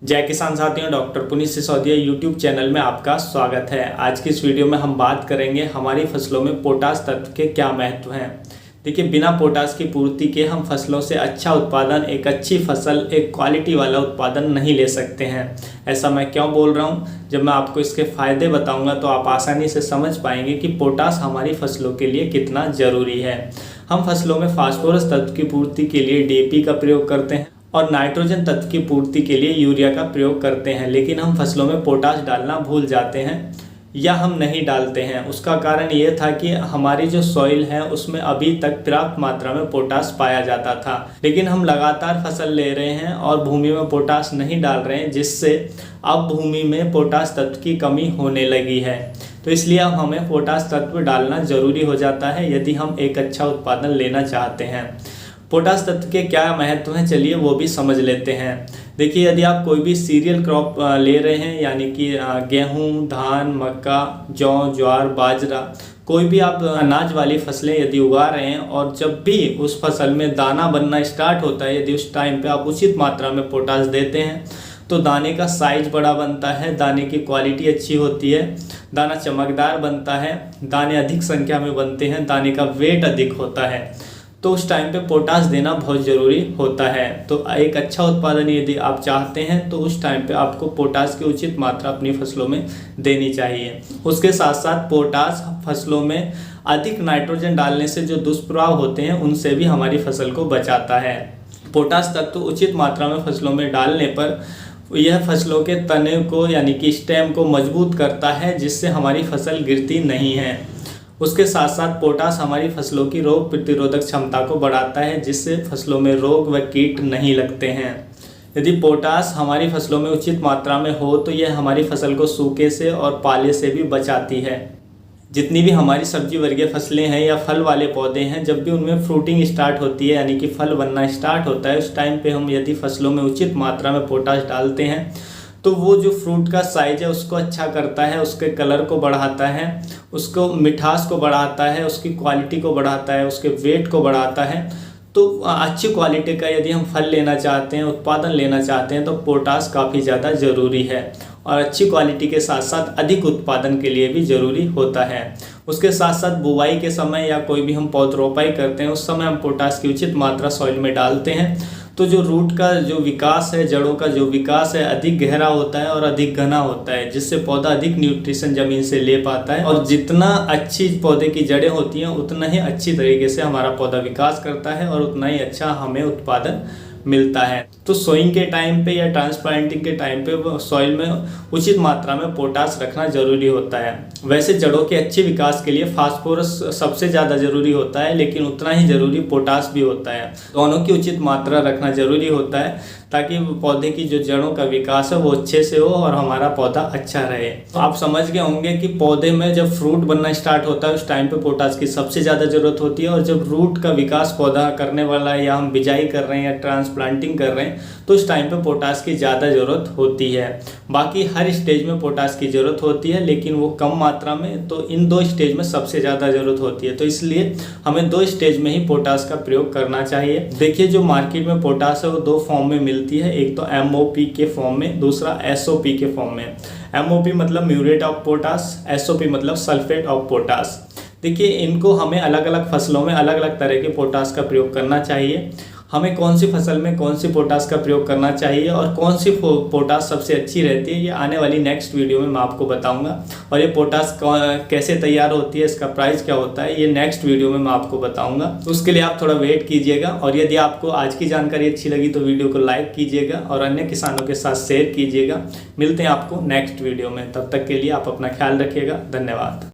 जय किसान साथियों, doctor Puneet Sisodia YouTube channel में आपका स्वागत है। आज की इस वीडियो में हम बात करेंगे हमारी फसलों में पोटास तत्व के क्या महत्व हैं। देखिए, बिना पोटास की पूर्ति के हम फसलों से अच्छा उत्पादन, एक अच्छी फसल, एक क्वालिटी वाला उत्पादन नहीं ले सकते हैं। ऐसा मैं क्यों बोल रहा हूँ? जब मैं आपको इसके फ़ायदे बताऊँगा तो आप आसानी से समझ पाएंगे कि पोटास हमारी फसलों के लिए कितना ज़रूरी है। हम फसलों में फास्फोरस तत्व की पूर्ति के लिए DAP का प्रयोग करते हैं और नाइट्रोजन तत्व की पूर्ति के लिए यूरिया का प्रयोग करते हैं, लेकिन हम फसलों में पोटास डालना भूल जाते हैं या हम नहीं डालते हैं। उसका कारण ये था कि हमारी जो सॉइल है उसमें अभी तक पर्याप्त मात्रा में पोटास पाया जाता था, लेकिन हम लगातार फसल ले रहे हैं और भूमि में पोटास नहीं डाल रहे हैं, जिससे अब भूमि में पोटास तत्व की कमी होने लगी है। तो इसलिए अब हमें पोटास तत्व डालना ज़रूरी हो जाता है यदि हम एक अच्छा उत्पादन लेना चाहते हैं। पोटास तत्व के क्या महत्व हैं, चलिए वो भी समझ लेते हैं। देखिए, यदि आप कोई भी सीरियल क्रॉप ले रहे हैं, यानी कि गेहूं, धान, मक्का, जौ, ज्वार, बाजरा, कोई भी आप अनाज वाली फसलें यदि उगा रहे हैं और जब भी उस फसल में दाना बनना स्टार्ट होता है, यदि उस टाइम पे आप उचित मात्रा में पोटास देते हैं तो दाने का साइज बड़ा बनता है, दाने की क्वालिटी अच्छी होती है, दाना चमकदार बनता है, दाने अधिक संख्या में बनते हैं, दाने का वेट अधिक होता है। तो उस टाइम पे पोटास देना बहुत ज़रूरी होता है। तो एक अच्छा उत्पादन यदि आप चाहते हैं तो उस टाइम पे आपको पोटास की उचित मात्रा अपनी फसलों में देनी चाहिए। उसके साथ साथ पोटास फसलों में अधिक नाइट्रोजन डालने से जो दुष्प्रभाव होते हैं उनसे भी हमारी फसल को बचाता है। पोटास तत्व उचित मात्रा में फसलों में डालने पर यह फसलों के तने को, यानी कि स्टेम को मजबूत करता है, जिससे हमारी फसल गिरती नहीं है। उसके साथ साथ पोटास हमारी फसलों की रोग प्रतिरोधक क्षमता को बढ़ाता है, जिससे फसलों में रोग व कीट नहीं लगते हैं। यदि पोटास हमारी फसलों में उचित मात्रा में हो तो यह हमारी फसल को सूखे से और पाले से भी बचाती है। जितनी भी हमारी सब्जी वर्गीय फसलें हैं या फल वाले पौधे हैं, जब भी उनमें फ्रूटिंग स्टार्ट होती है, यानी कि फल बनना स्टार्ट होता है, उस टाइम पे हम यदि फसलों में उचित मात्रा में पोटास डालते हैं तो वो जो फ्रूट का साइज है उसको अच्छा करता है, उसके कलर को बढ़ाता है, उसको मिठास को बढ़ाता है, उसकी क्वालिटी को बढ़ाता है, उसके वेट को बढ़ाता है। तो अच्छी क्वालिटी का यदि हम फल लेना चाहते हैं, उत्पादन लेना चाहते हैं, तो पोटास काफ़ी ज़्यादा ज़रूरी है और अच्छी क्वालिटी के साथ साथ अधिक उत्पादन के लिए भी ज़रूरी होता है। उसके साथ साथ बुवाई के समय या कोई भी हम पौधरोपाई करते हैं उस समय हम पोटास की उचित मात्रा सॉइल में डालते हैं, तो जो रूट का जो विकास है, जड़ों का जो विकास है, अधिक गहरा होता है और अधिक घना होता है, जिससे पौधा अधिक न्यूट्रिशन ज़मीन से ले पाता है। और जितना अच्छी पौधे की जड़ें होती हैं उतना ही अच्छी तरीके से हमारा पौधा विकास करता है और उतना ही अच्छा हमें उत्पादन मिलता है। तो सोइंग के टाइम पे या ट्रांसप्लांटिंग के टाइम पे सॉइल में उचित मात्रा में पोटास रखना ज़रूरी होता है। वैसे जड़ों के अच्छे विकास के लिए फास्फोरस सबसे ज़्यादा ज़रूरी होता है, लेकिन उतना ही ज़रूरी पोटास भी होता है। दोनों की उचित मात्रा रखना ज़रूरी होता है ताकि पौधे की जो जड़ों का विकास है वो अच्छे से हो और हमारा पौधा अच्छा रहे। तो आप समझ गए होंगे कि पौधे में जब फ्रूट बनना स्टार्ट होता है उस टाइम पे पोटास की सबसे ज़्यादा ज़रूरत होती है, और जब रूट का विकास पौधा करने वाला है या हम बिजाई कर रहे हैं या ट्रांसप्लांटिंग कर रहे हैं तो उस टाइम पे पोटास की ज़्यादा ज़रूरत होती है। बाकी हर स्टेज में पोटास की ज़रूरत होती है, लेकिन वो कम मात्रा में। तो इन दो स्टेज में सबसे ज़्यादा ज़रूरत होती है, तो इसलिए हमें दो स्टेज में ही पोटास का प्रयोग करना चाहिए। देखिए, जो मार्केट में पोटास है वो दो फॉर्म में मिलती है, एक तो MOP के फॉर्म में, दूसरा SOP के फॉर्म में। MOP मतलब म्यूरेट ऑफ पोटास, SOP मतलब सल्फेट ऑफ पोटास। देखिए, इनको हमें अलग अलग फसलों में अलग अलग तरह के पोटास का प्रयोग करना चाहिए। हमें कौन सी फसल में कौन सी पोटास का प्रयोग करना चाहिए और कौन सी पोटास सबसे अच्छी रहती है, ये आने वाली नेक्स्ट वीडियो में मैं आपको बताऊंगा। और ये पोटास कैसे तैयार होती है, इसका प्राइस क्या होता है, ये नेक्स्ट वीडियो में मैं आपको बताऊंगा। तो उसके लिए आप थोड़ा वेट कीजिएगा। और यदि आपको आज की जानकारी अच्छी लगी तो वीडियो को लाइक कीजिएगा और अन्य किसानों के साथ शेयर कीजिएगा। मिलते हैं आपको नेक्स्ट वीडियो में, तब तक के लिए आप अपना ख्याल रखिएगा। धन्यवाद।